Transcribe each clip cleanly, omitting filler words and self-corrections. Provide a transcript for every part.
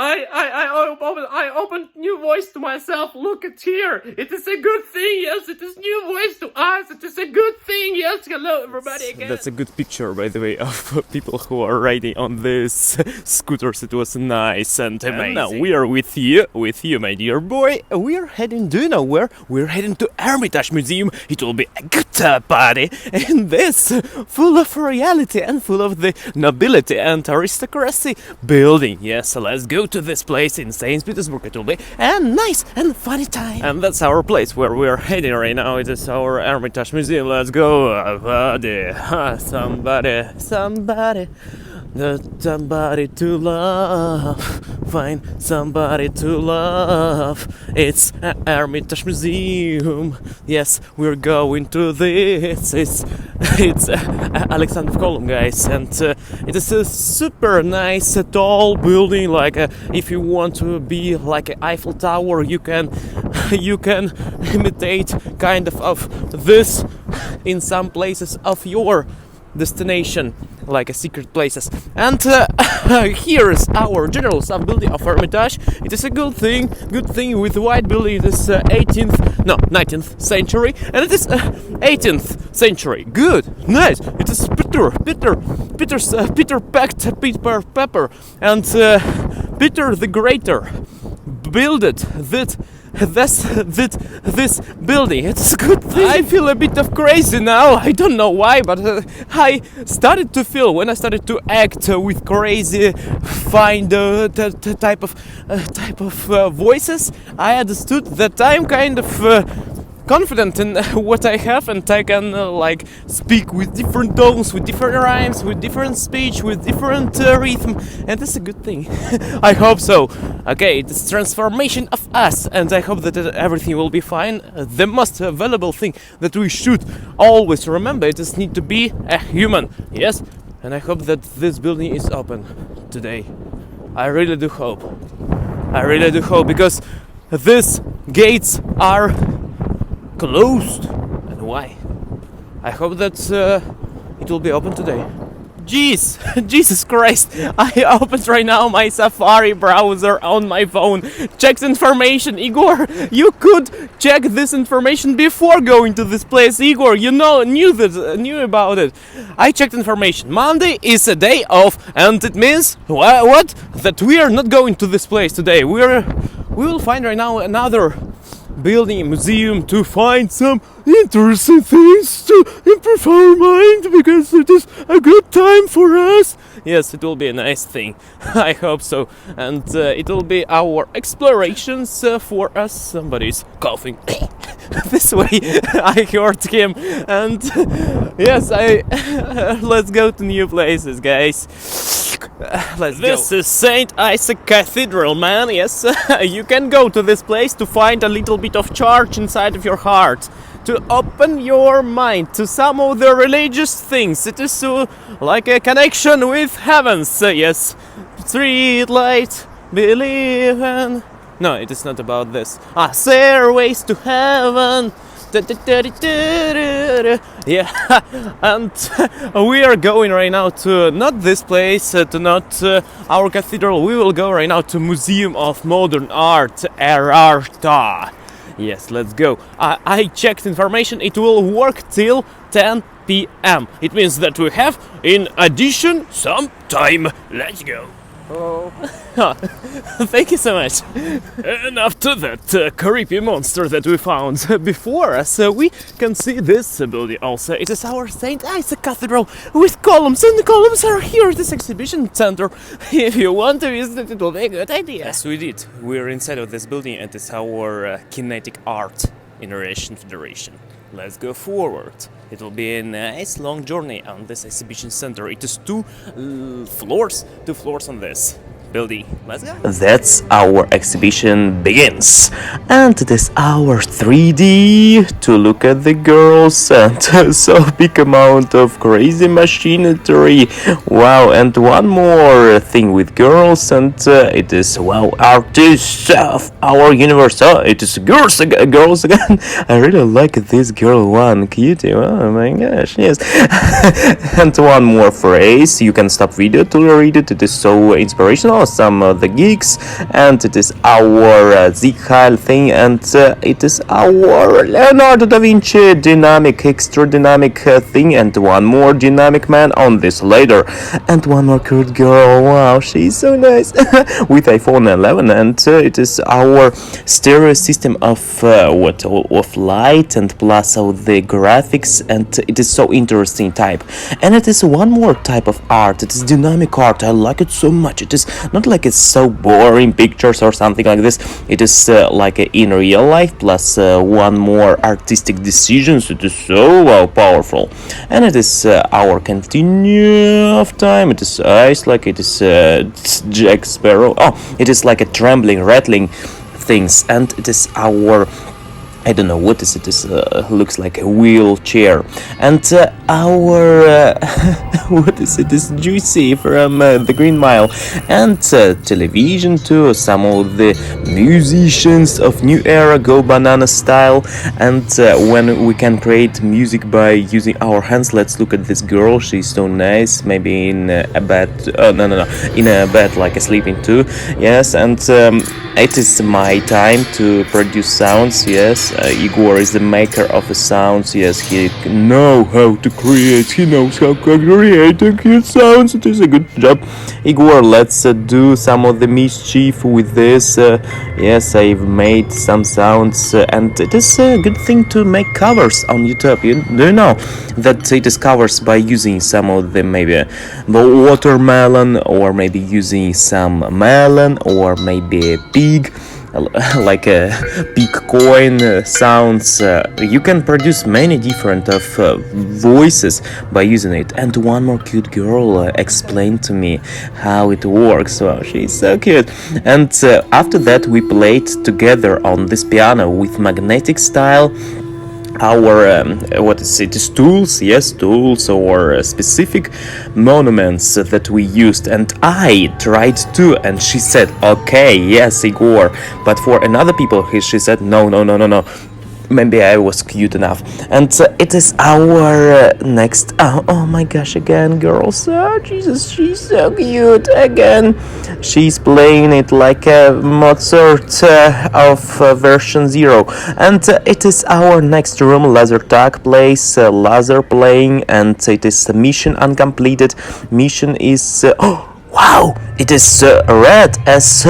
I opened new voice to myself. Look at here. It is a good thing. Yes, it is new voice to us. It is a good thing. Yes, hello everybody again. That's a good picture, by the way, of people who are riding on these scooters. It was nice and amazing. And now we are with you, my dear boy. We are heading, do you know where? We're heading to Hermitage Museum. It will be a good party, and this full of reality and full of the nobility and aristocracy building. Yes, let's go to this place in St. Petersburg. It will be a nice and funny time. And that's our place where we are heading right now. It is our Hermitage Museum. Let's go, somebody. Somebody to love, find somebody to love. It's an Hermitage Museum. Yes, we're going to this. It's Alexander Column, guys, and it is a super nice, tall building. Like if you want to be like an Eiffel Tower, you can imitate kind of this in some places of your destination, like a secret places. And here is our general sub-building of Hermitage. It is a good thing with the white building. It is 19th century, and it is 18th century. Good, nice. It is Peter Pepper, and Peter the Greater built this building. It's a good thing. I feel a bit of crazy now. I don't know why, but I started to feel when I started to act with crazy, find type of voices. I understood that I'm kind of confident in what I have, and I can like speak with different tones, with different rhymes, with different speech, with different rhythm, and that's a good thing. I hope so. Okay, it's transformation of us, and I hope that everything will be fine. The most valuable thing that we should always remember, it is need to be a human. Yes, and I hope that this building is open today. I really do hope, because these gates are closed. And why? I hope that it will be open today. Jesus Christ, I opened right now my Safari browser on my phone, checked information. Igor, you could check this information before going to this place. Igor, you knew about it. I checked information. Monday is a day off, and it means what? That we are not going to this place today. We will find right now another building, a museum, to find some interesting things to improve our mind, because it is a good time for us. Yes, it will be a nice thing. I hope so. And it will be our explorations for us. Somebody's coughing this way. I heard him. And yes, let's go to new places, guys. This is St. Isaac Cathedral, man. Yes, you can go to this place to find a little bit of charge inside of your heart, to open your mind to some of the religious things. It is like a connection with heavens. Yes, street light, believe in. No, it is not about this. Stairways to heaven. Yeah, and we are going right now to not this place, to not our cathedral. We will go right now to Museum of Modern Art, Erarta. Yes, let's go. I checked information. It will work till 10 p.m. It means that we have, in addition, some time. Let's go. Oh, thank you so much. And after that creepy monster that we found before us, we can see this building also. It is our St. Isaac Cathedral with columns, and the columns are here at this exhibition center. If you want to visit, it will be a good idea. Yes, we did. We're inside of this building, and it's our kinetic art in Russian Federation. Let's go forward. It will be a nice long journey on this exhibition center. It is two floors on this building. Let's go. That's our exhibition begins, and it is our 3D to look at the girls and so big amount of crazy machinery. Wow, and one more thing with girls, and it is artists of our universe. Oh, it is girls again. I really like this girl one, cutie. Oh my gosh, yes. And one more phrase. You can stop video to read it. It is so inspirational. some of the geeks, and it is our Zichal thing, and it is our Leonardo da Vinci dynamic, extra dynamic thing, and one more dynamic man on this later, and one more cute girl. Wow, she's so nice with iPhone 11, and it is our stereo system of of light and plus all the graphics, and it is so interesting type. And it is one more type of art. It is dynamic art. I like it so much. It is not like it's so boring pictures or something like this. It is like in real life plus one more artistic decisions. It is so powerful. And it is our continue of time. It is ice, like it is Jack Sparrow. Oh, it is like a trembling, rattling things, and it is our, I don't know what is it. This looks like a wheelchair, and our what is it? This Juicy from the Green Mile, and television too. Some of the musicians of new era go banana style, and when we can create music by using our hands. Let's look at this girl. She's so nice. Maybe in a bed. No, in a bed, like a sleeping too. Yes, and it is my time to produce sounds. Yes. Igor is the maker of the sounds. Yes, he knows how to create. He knows how to create cute sounds. It is a good job, Igor. Let's do some of the mischief with this. Yes, I've made some sounds, and it is a good thing to make covers on YouTube. Do you know that it is covers by using some of the maybe the watermelon, or maybe using some melon, or maybe a pig, like a pig coin sounds. You can produce many different of voices by using it. And one more cute girl explained to me how it works. Wow, she's so cute. And after that we played together on this piano with magnetic style our what is it, tools, yes, tools or specific monuments that we used. And I tried to, and she said okay, yes, Igor, but for another people she said no, maybe I was cute enough. And it is our next, oh my gosh, again girls, oh Jesus, she's so cute again. She's playing it like a Mozart of version 0. And it is our next room, laser tag place, laser playing, and it is a mission uncompleted. Mission is wow, it is red as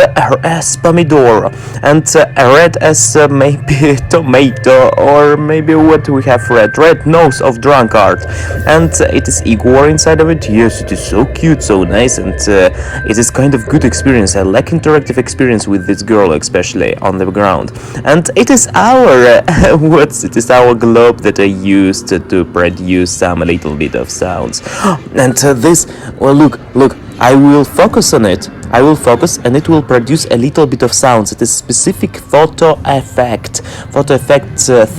pomidor, and red as maybe tomato, or maybe what we have red nose of drunkard. And it is Igor inside of it. Yes, it is so cute, so nice, and it is kind of good experience. I like interactive experience with this girl, especially on the ground. And it is our it is our globe that I used to produce some little bit of sounds. And this, well, look, I will focus on it. I will focus, and it will produce a little bit of sounds. It is specific photo effect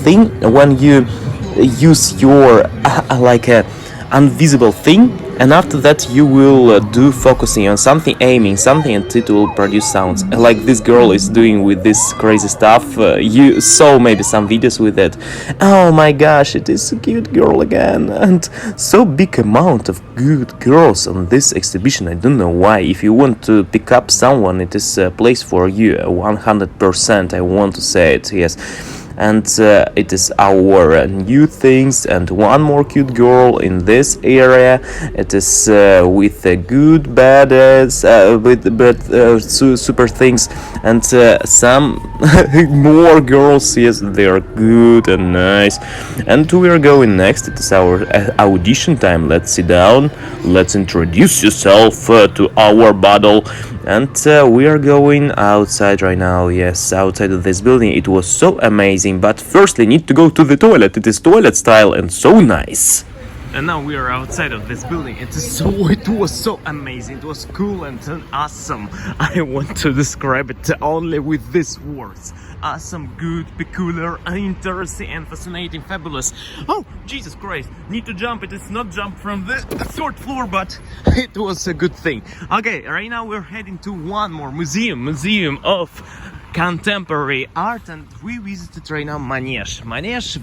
thing when you use your like a invisible thing, and after that you will do focusing on something, aiming something, and it will produce sounds like this girl is doing with this crazy stuff. You saw maybe some videos with it. Oh my gosh, it is a cute girl again, and so big amount of good girls on this exhibition. I don't know why. If you want to pick up someone, it is a place for you, 100%. I want to say it, yes. And it is our new things, and one more cute girl in this area. It is with good badass with super things, and some more girls. Yes, they are good and nice. And we are going next. It is our audition time. Let's sit down, let's introduce yourself to our battle. And we are going outside right now. Yes, outside of this building. It was so amazing, but firstly need to go to the toilet. It is toilet style and so nice. And now we are outside of this building. It was so amazing. It was cool and awesome. I want to describe it only with these words: awesome, good, peculiar, interesting, and fascinating, fabulous. Oh, Jesus Christ! Need to jump. It is not jump from the third floor, but it was a good thing. Okay, right now we're heading to one more museum of contemporary art, and we visited right now Manege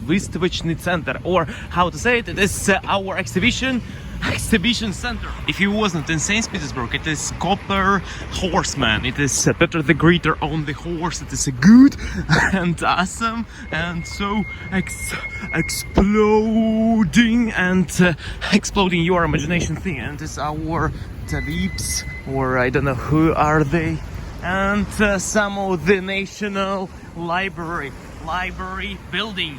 выставочный центр, or how to say it, it is our exhibition exhibition center. If he wasn't in St. Petersburg, it is Copper Horseman. It is Peter the Greater on the horse. It is a good and awesome and so exploding and exploding your imagination thing. And it's our Talibs, or I don't know who are they, and some of the National Library building.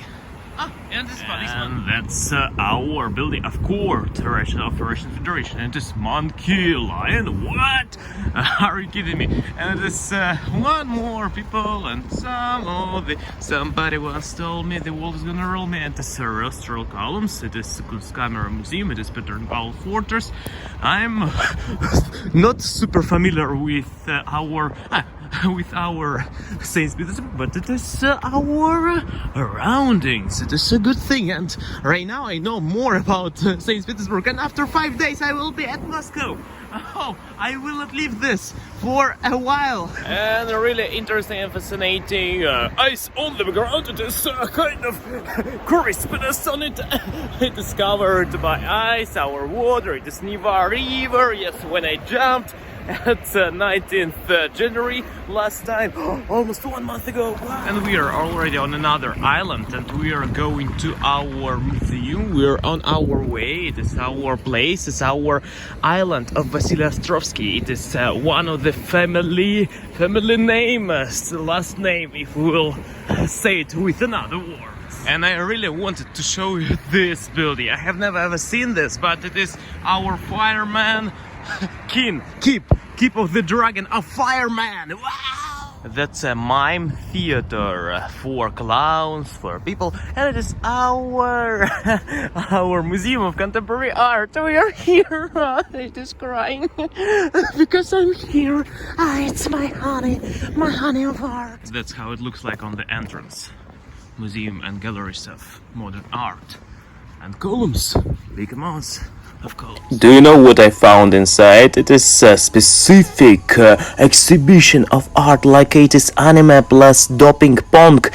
And that's our building, of course, Russian Operation Federation. And this monkey lion, what? Are you kidding me? And this one more people, and somebody once told me the world is gonna roll me. And this terrestrial columns, it is Kunstkamera Museum, it is Peter and Paul Fortress. I'm not super familiar with our St. Petersburg, but it is our surroundings. It is a good thing, and right now I know more about St. Petersburg, and after 5 days I will be at Moscow. Oh, I will not leave this for a while. And a really interesting and fascinating ice on the ground. It is kind of crispiness on it. It is covered by ice, our water. It is Neva River. Yes, when I jumped at 19th January last time, almost 1 month ago. Wow. And we are already on another island, and we are going to our museum. We are on our way. It is our place. It's our island of Vasily Ostrovsky. It is one of the family name, last name, if we will say it with another word. And I really wanted to show you this building. I have never ever seen this, but it is our fireman keep of the dragon, a fireman. Wow! That's a mime theater for clowns, for people, and it is our our Museum of Contemporary Art. We are here. It is crying because I'm here. It's my honey of art. That's how it looks like on the entrance. Museum and galleries of modern art and columns, big amounts. Do you know what I found inside? It is a specific exhibition of art, like it is anime plus doping punk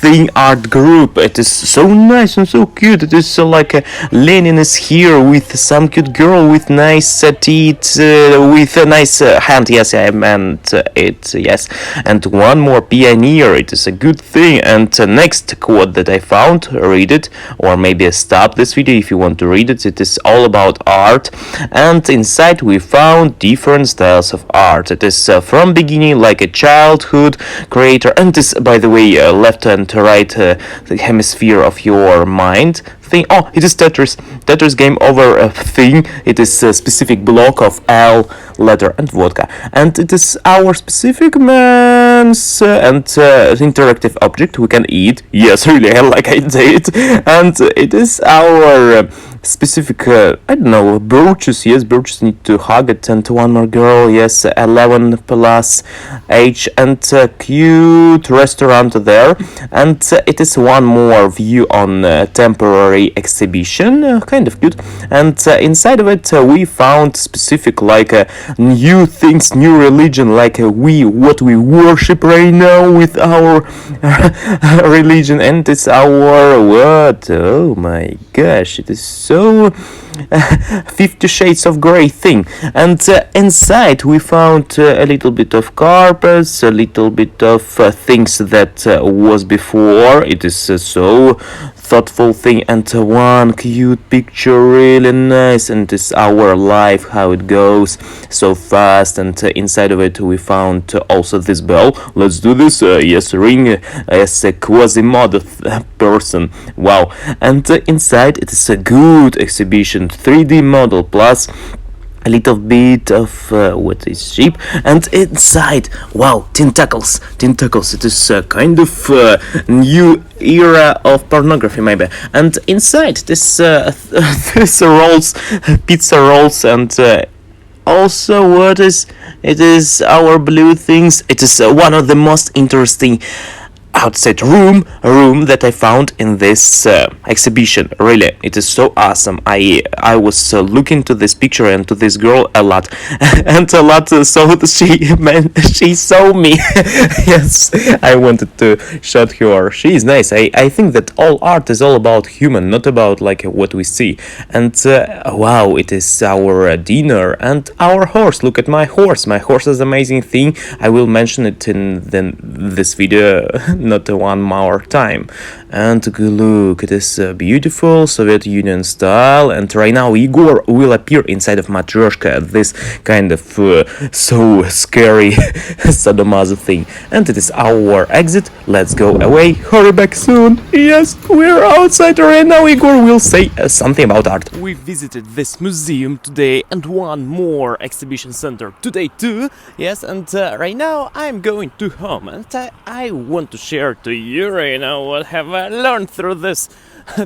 thing art group. It is so nice and so cute. It is like Lenin is here with some cute girl with nice teeth, with a nice hand. Yes, I meant it. Yes, and one more pioneer. It is a good thing. And next quote that I found, read it, or maybe stop this video if you want to read it. It is all about art, and inside we found different styles of art. It is from beginning like a childhood creator, and this, by the way, left and right hemisphere of your mind thing. Oh, it is Tetris game over thing. It is a specific block of L, letter, and vodka, and it is our specific man's and interactive object we can eat. Yes, really, like I did. And it is our specific, I don't know, brooches. Yes, brooches need to hug it. And one more girl. Yes, 11 plus age, and cute restaurant there. And it is one more view on temporary exhibition, kind of cute. And inside of it we found specific like new things, new religion, like what we worship right now with our religion. And it's our what? Oh my gosh, it is so 50 Shades of Grey thing. And inside we found a little bit of carpets, a little bit of things that was before. It is so thoughtful thing, and one cute picture, really nice. And it's our life, how it goes so fast. And inside of it we found also this bell. Let's do this. Yes, ring as a Quasimodo person. Wow. And inside it is a good exhibition, 3D model plus a little bit of what is sheep, and inside, wow, tentacles. It is kind of new era of pornography, maybe. And inside this this rolls, pizza rolls, and also what is it is our blue things. It is one of the most interesting outside a room that I found in this exhibition. Really, it is so awesome. I was looking to this picture and to this girl a lot, and a lot. So she saw me. Yes, I wanted to shot her. She is nice. I think that all art is all about human, not about like what we see. And wow, it is our dinner and our horse. Look at my horse. My horse is amazing thing. I will mention it in this video not one more time. And look, it is beautiful Soviet Union style. And right now Igor will appear inside of Matryoshka, this kind of so scary sadomaso thing. And it is our exit. Let's go away. Hurry back soon. Yes, we're outside right now. Igor will say something about art. We visited this museum today and one more exhibition center today too. Yes, and right now I'm going to home, and I want to share to you right now what have I learned through this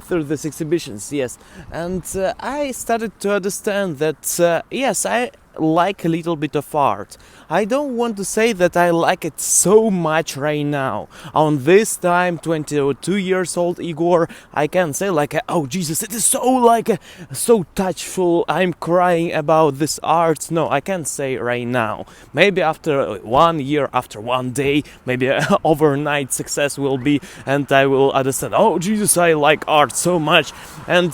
through these exhibitions. Yes, and I started to understand that yes, I like a little bit of art. I don't want to say that I like it so much right now. On this time, 22 years old Igor, I can say like, oh Jesus, it is so like so touchful. I'm crying about this art. No, I can't say right now. Maybe after 1 year, after 1 day, maybe overnight success will be, and I will understand. Oh Jesus, I like art so much, and.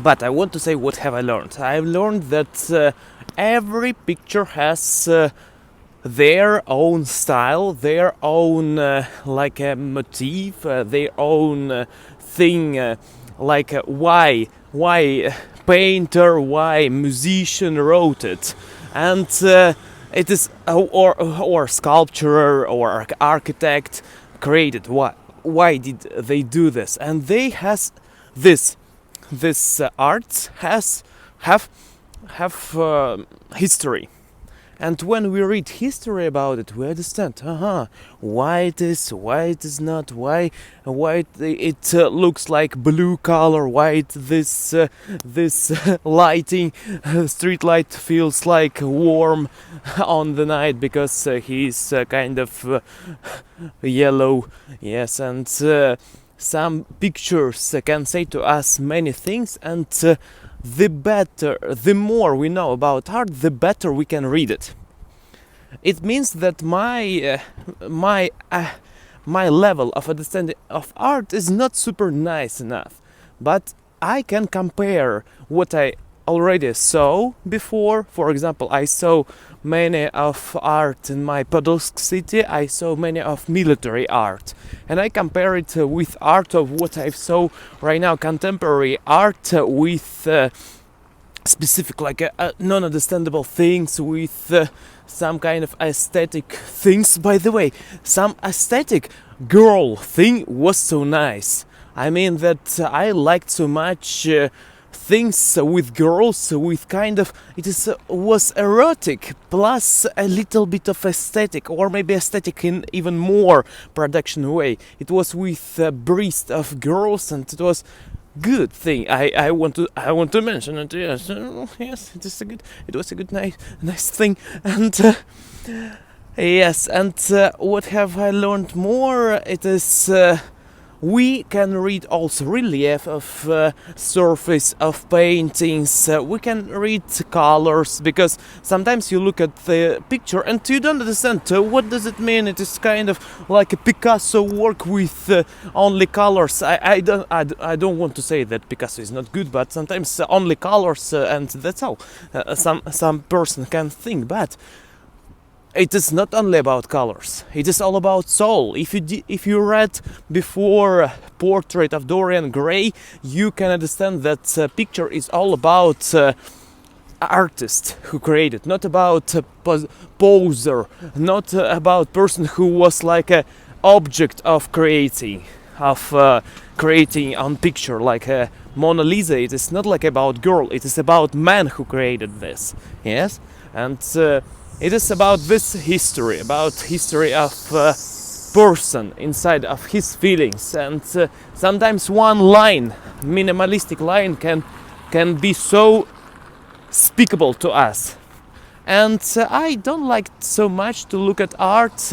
But I want to say, what have I learned? I've learned that every picture has their own style, their own like a motif, their own thing, like why painter, why musician wrote it, and it is or sculptor or architect created. Why did they do this? And they has this arts have history, and when we read history about it, we understand why it is not, why it looks like blue color, why this lighting street light feels like warm on the night because he's kind of yellow. Yes, and some pictures can say to us many things, and the more we know about art, the better we can read it. It means that my level of understanding of art is not super nice enough, but I can compare what I already saw before. For example, I saw many of art in my Podolsk city. I saw many of military art, and I compare it with art of what I saw right now, contemporary art with specific like non-understandable things, with some kind of aesthetic things. By the way, some aesthetic girl thing was so nice. I mean that I liked so much things with girls, with kind of was erotic plus a little bit of aesthetic, or maybe aesthetic in even more production way. It was with breast of girls, and it was good thing. I want to mention it. Yes, yes, it was a good nice thing, and yes, and what have I learned more? It is. We can read also relief of surface of paintings. We can read colors, because sometimes you look at the picture and you don't understand what does it mean. It is kind of like a Picasso work with only colors. I don't want to say that Picasso is not good, but sometimes only colors and that's all some person can think. But it is not only about colors, it is all about soul. If you read before Portrait of Dorian Gray, you can understand that picture is all about artist who created, not about poser, not about person who was like a object of creating on picture, like a Mona Lisa. It is not like about girl, it is about man who created this. Yes, and it is about this history of person inside of his feelings, and sometimes one line, minimalistic line, can be so speakable to us. And I don't like so much to look at art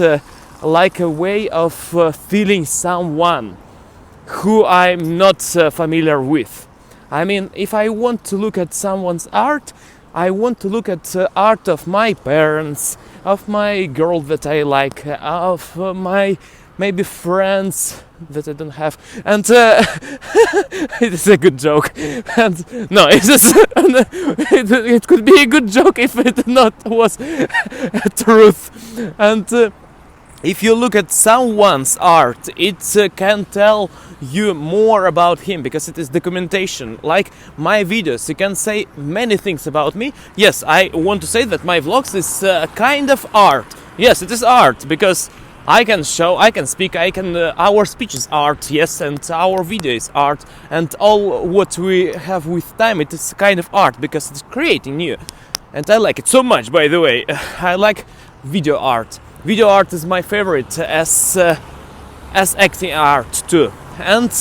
like a way of feeling someone who I'm not familiar with. I mean, if I want to look at someone's art, I want to look at art of my parents, of my girl that I like, of my maybe friends that I don't have, and it is a good joke. And no, it's just it could be a good joke if it not was truth. And if you look at someone's art, it can tell you more about him because it is documentation. Like my videos, you can say many things about me. Yes, I want to say that my vlogs is kind of art. Yes, it is art because I can show, I can speak, I can. Our speech is art, yes, and our video is art, and all what we have with time, it is kind of art because it's creating new, and I like it so much. By the way, I like video art. Video art is my favorite as acting art too, and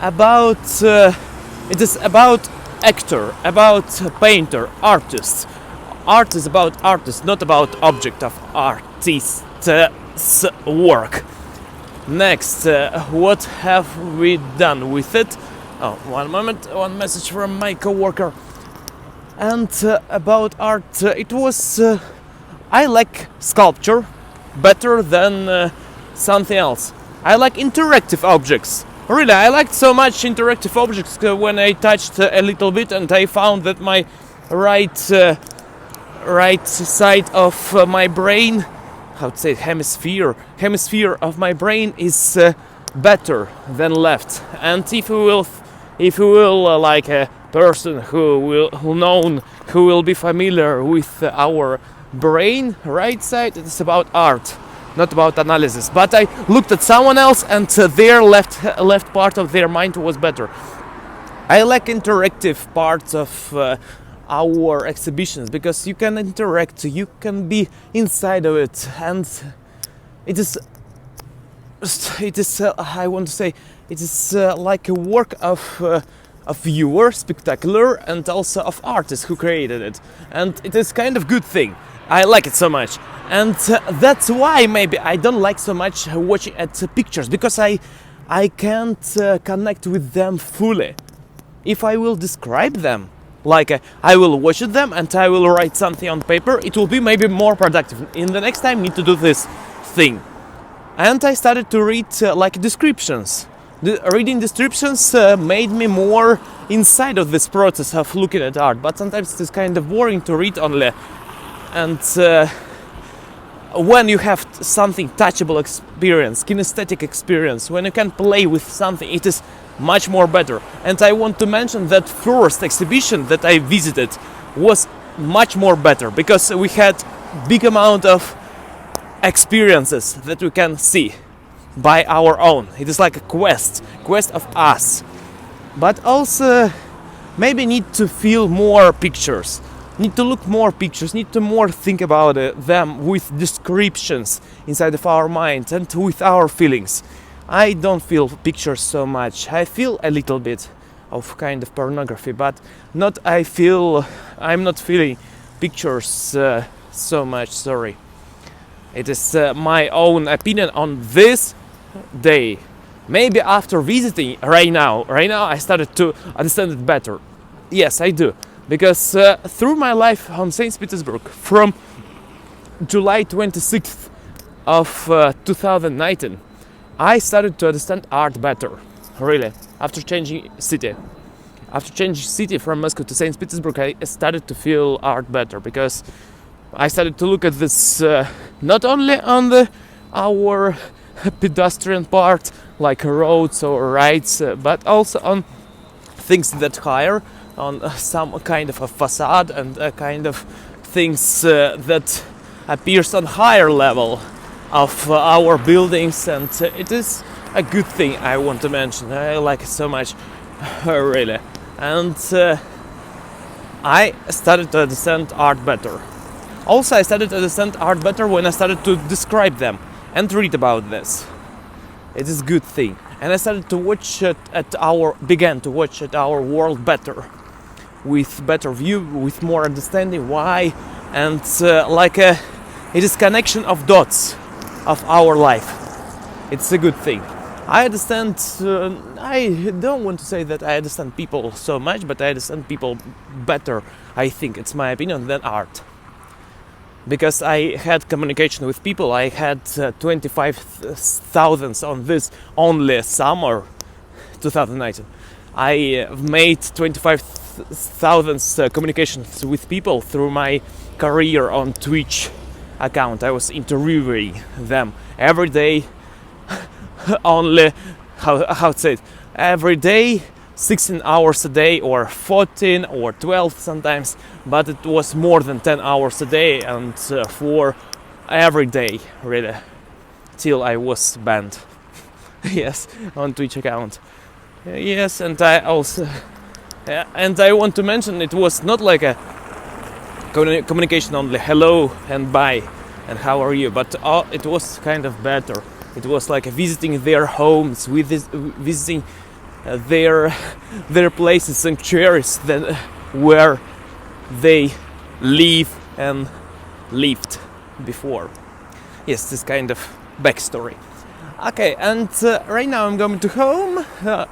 about it is about actor, about painter, artist. Art is about artist, not about object of artist's work. Next, what have we done with it? Oh, one moment, one message from my coworker. And about art, it was I like sculpture better than something else. I like interactive objects. Really, I liked so much interactive objects when I touched a little bit and I found that my right side of my brain, how to say, hemisphere of my brain is better than left. And if you will like a person who will be familiar with our brain right side, it is about art, not about analysis. But I looked at someone else and their left part of their mind was better. I like interactive parts of our exhibitions because you can interact, you can be inside of it, and it is I want to say it is like a work of viewer, spectacular, and also of artists who created it, and it is kind of good thing. I like it so much, and that's why maybe I don't like so much watching at pictures, because I can't connect with them fully. If I will describe them, like I will watch them and I will write something on paper, it will be maybe more productive. In the next time, need to do this thing. And I started to read like descriptions. Reading descriptions made me more inside of this process of looking at art. But sometimes it's kind of boring to read only. And when you have something touchable experience, kinesthetic experience, when you can play with something, it is much more better. And I want to mention that first exhibition that I visited was much more better because we had big amount of experiences that we can see by our own. It is like a quest of us. But also maybe need to feel more pictures, need to look more pictures, need to more think about them with descriptions inside of our minds and with our feelings. I don't feel pictures so much. I feel a little bit of kind of pornography, but I'm not feeling pictures so much, sorry. It is my own opinion on this day. Maybe after visiting right now I started to understand it better. Yes, I do. Because through my life on St. Petersburg, from July 26th of 2019, I started to understand art better, really, after changing city. After changing city from Moscow to St. Petersburg, I started to feel art better, because I started to look at this not only on our pedestrian part, like roads or rides, but also on things that higher, on some kind of a facade and a kind of things that appears on higher level of our buildings, and it is a good thing I want to mention. I like it so much, really. And I started to understand art better. Also, I started to understand art better when I started to describe them and read about this. It is a good thing. And I started to began to watch at our world better, with better view, with more understanding why, and it is connection of dots. of our life. It's a good thing. I understand, I don't want to say that I understand people so much, but I understand people better, I think, it's my opinion, than art. Because I had communication with people, I had 25,000 on this only summer 2019. I made 25,000 communications with people through my career on Twitch account. I was interviewing them every day, only how to say it, every day, 16 hours a day, or 14 or 12 sometimes, but it was more than 10 hours a day, and for every day, really, till I was banned. Yes, on Twitch account. Yes, and I also, and I want to mention, it was not like a communication only hello and bye and how are you, but it was kind of better. It was like visiting their homes, visiting their places, sanctuaries where they live and lived before. Yes, this kind of backstory. Okay, and right now I'm going to home.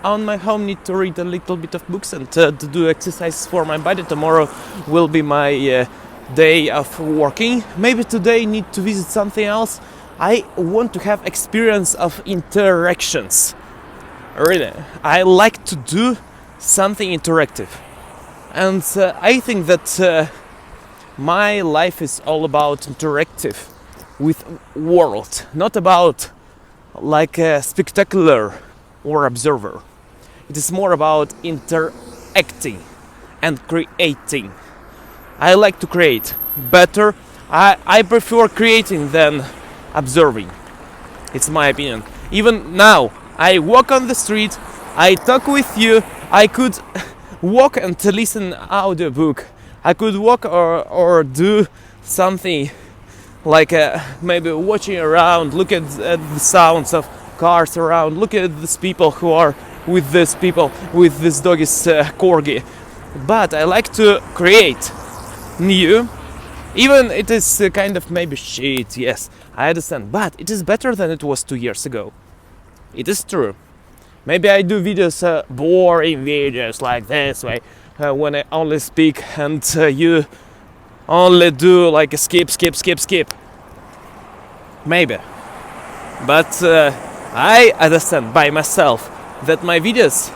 On my home, need to read a little bit of books and to do exercises for my body. Tomorrow will be my day of working. Maybe today need to visit something else. I want to have experience of interactions. Really, I like to do something interactive, and I think that my life is all about interactive with world, not about like a spectacular or observer. It is more about interacting and creating. I like to create better. I prefer creating than observing. It's my opinion. Even now, I walk on the street, I talk with you, I could walk and listen audiobook. I could walk or do something like maybe watching around, look at the sounds of cars around, look at these people who are with this doggy's corgi. But I like to create new, even it is kind of maybe shit, yes, I understand, but it is better than it was 2 years ago. It is true. Maybe I do videos, boring videos like this way, when I only speak and you only do like a skip. Maybe. But I understand by myself that my videos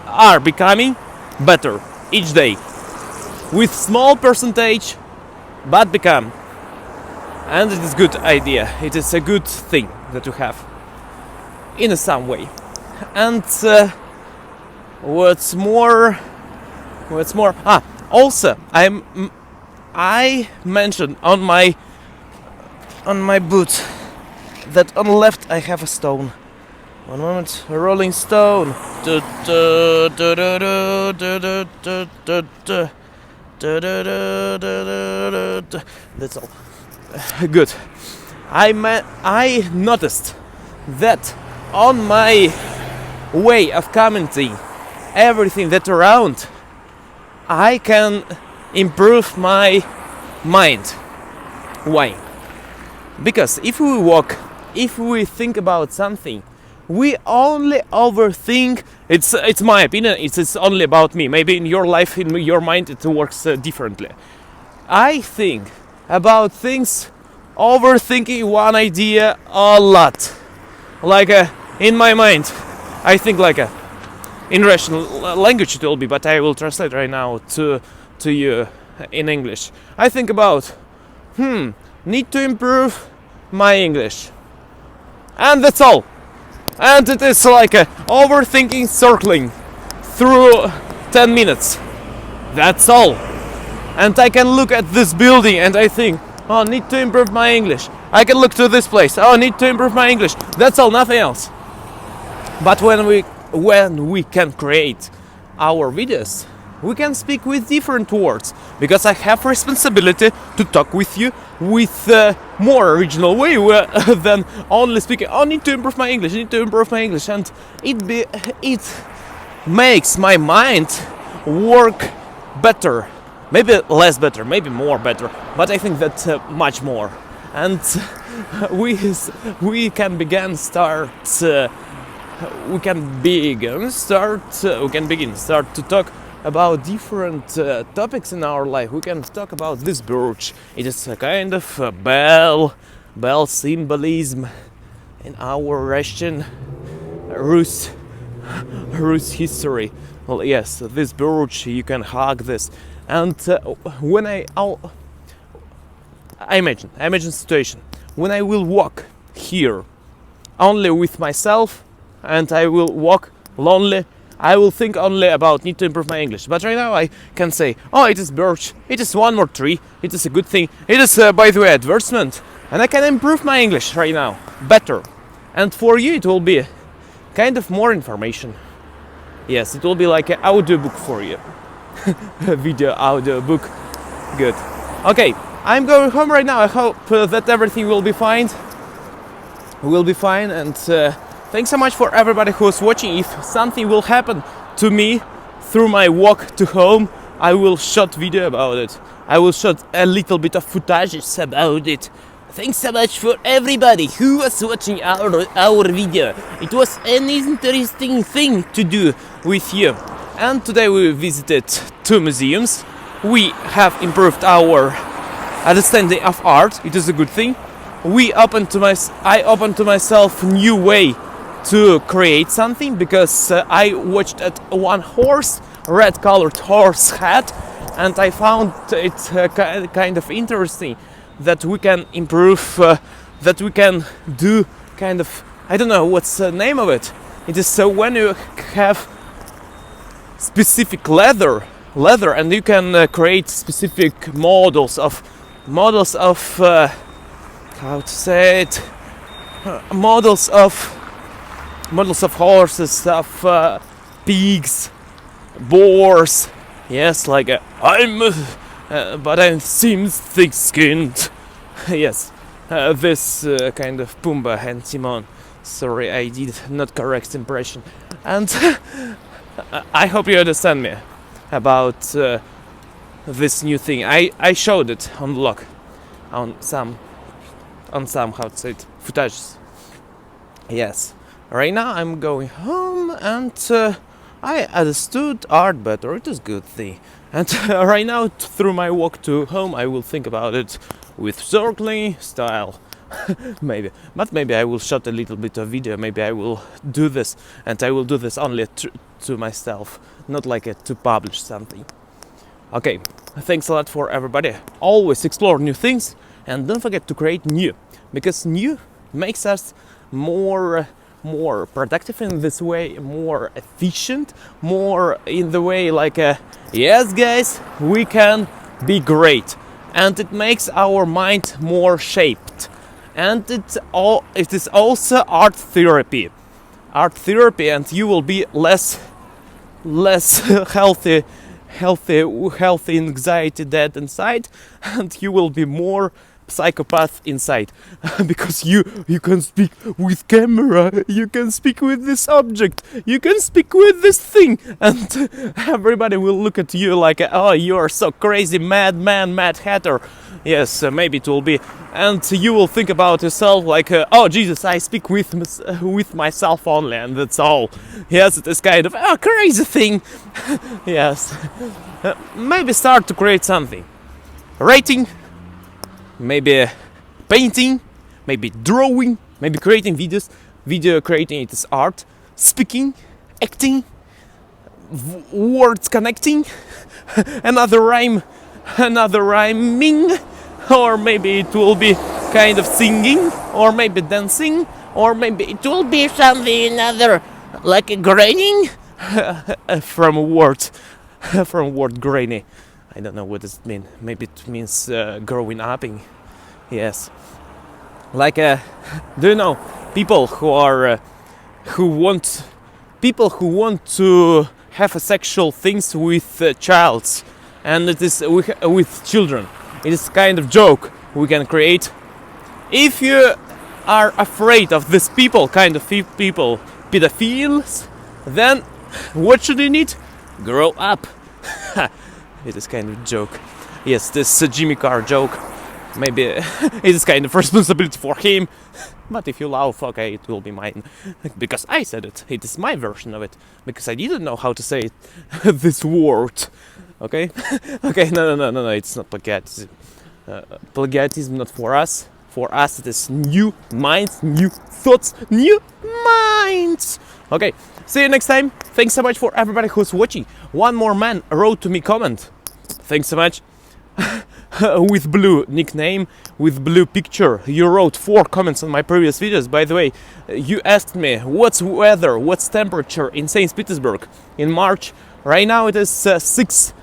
are becoming better each day. With small percentage, but become. And it is a good idea. It is a good thing that you have. In some way. And what's more? Also, I mentioned on my boot that on the left I have a stone. One moment, a rolling stone. That's all. Good. I noticed that on my way of commenting everything that around, I can improve my mind. Why? Because if we think about something, we only overthink. It's my opinion. It's only about me. Maybe in your life, in your mind, it works differently. I think about things, overthinking one idea a lot. Like in my mind, I think like in Russian language it will be, but I will translate right now to you in English. I think about, need to improve my English, and that's all. And it is like overthinking, circling through 10 minutes. That's all. And I can look at this building and I think, oh, need to improve my English. I can look to this place. Oh, need to improve my English. That's all, nothing else. But when we can create our videos, we can speak with different words, because I have responsibility to talk with you with a more original way than only speaking. Oh, need to improve my English. Need to improve my English, and it makes my mind work better. Maybe less better, maybe more better, but I think that much more. and we can begin start. We can begin start to talk about different topics in our life. We can talk about this birch. It is a kind of a bell symbolism in our Russian Rus history. Well, yes, this birch, you can hug this, and when I imagine situation when I will walk here only with myself, and I will walk lonely. I will think only about need to improve my English. But right now I can say, oh, it is birch, it is one more tree, it is a good thing, it is, by the way, advertisement, and I can improve my English right now better. And for you it will be kind of more information. Yes, it will be like an audio book for you. A video audio book. Good. Okay, I'm going home right now. I hope that everything will be fine. And thanks so much for everybody who's watching. If something will happen to me through my walk to home, I will shot video about it. I will shot a little bit of footage about it. Thanks so much for everybody who was watching our video. It was an interesting thing to do with you. And today we visited 2 museums. We have improved our understanding of art. It is a good thing. I opened to myself a new way to create something, because I watched at one horse, red-colored horse hat, and I found it kind of interesting that we can improve, that we can do kind of, I don't know what's the name of it. It is when you have specific leather, and you can create specific models of how to say it, models of horses, of pigs, boars. Yes, like but I seem thick-skinned. Yes, this kind of Pumbaa and Timon. Sorry, I did not correct impression. And I hope you understand me about this new thing. I showed it on vlog, on some how to say it, footages. Yes. Right now I'm going home, and I understood art better. It is a good thing. And right now, through my walk to home, I will think about it with circling style. Maybe. But maybe I will shot a little bit of video. Maybe I will do this, and I will do this only to myself, not like to publish something. Okay, thanks a lot for everybody. Always explore new things, and don't forget to create new, because new makes us more productive in this way, more efficient, more in the way like yes guys, we can be great, and it makes our mind more shaped. And it is also art therapy, and you will be less healthy anxiety dead inside, and you will be more psychopath inside, because you can speak with camera, you can speak with this object, you can speak with this thing, and everybody will look at you like, oh, you are so crazy, mad hatter. Yes, maybe it will be, and you will think about yourself like, oh Jesus, I speak with myself only, and that's all. Yes, it is kind of a crazy thing. Yes, maybe start to create something, writing, maybe painting, maybe drawing, maybe creating videos. Video creating, it is art. Speaking, acting, words connecting, another rhyming, or maybe it will be kind of singing, or maybe dancing, or maybe it will be something another, like a graining, from word grainy. I don't know what does it mean. Maybe it means growing upping. Yes. Like, do you know people who want to have sexual things with childs, and it is with children. It is kind of joke we can create. If you are afraid of this people, kind of people, pedophiles, then what should you need? Grow up. It is kind of joke. Yes, this Jimmy Carr joke. maybe it's kind of responsibility for him. But if you laugh, okay, it will be mine. Because I said it. It is my version of it. Because I didn't know how to say it. This word. Okay? Okay, no, it's not plagiarism. Plagiarism not for us. For us it is new minds, new thoughts, new minds. Okay, see you next time. Thanks so much for everybody who's watching. One more man wrote to me comment. Thanks so much. With blue nickname, with blue picture. You wrote 4 comments on my previous videos. By the way, you asked me what's weather, what's temperature in St. Petersburg in March. Right now it is 6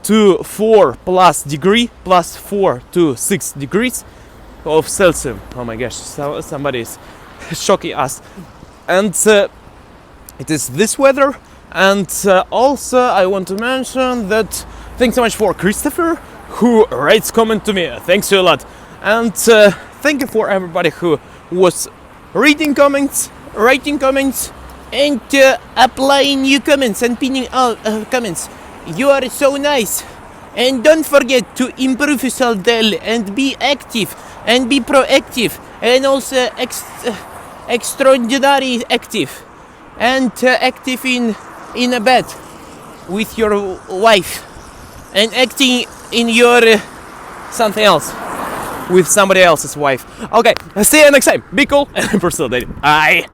to 4 plus degree, plus 4 to 6 degrees of Celsius. Oh my gosh, somebody is shocking us. And it is this weather. And also I want to mention that thanks so much for Christopher, who writes comment to me. Thanks a lot. And thank you for everybody who was reading comments, writing comments, and applying new comments and pinning all comments. You are so nice. And don't forget to improve yourself daily and be active and be proactive and also extraordinary active and active in a bed with your wife and acting in your something else with somebody else's wife. Okay, see you next time. Be cool and personal dating. Bye.